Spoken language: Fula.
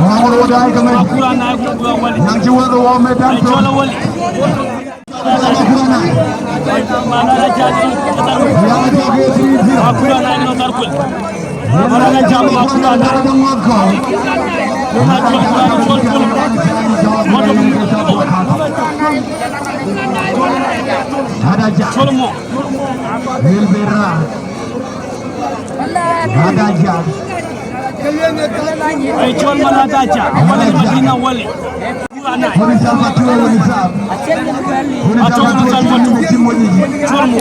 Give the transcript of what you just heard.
Mamadou Wade ay kamay yang ci wala wo me dan to manara jadi akura na no tarkul manara jamu akura na ada ja solmo Wilbera ada ja ay chol manada ja wala madina wali Woni sama tuwa woni sam woni sama tuwa woni timoni solmo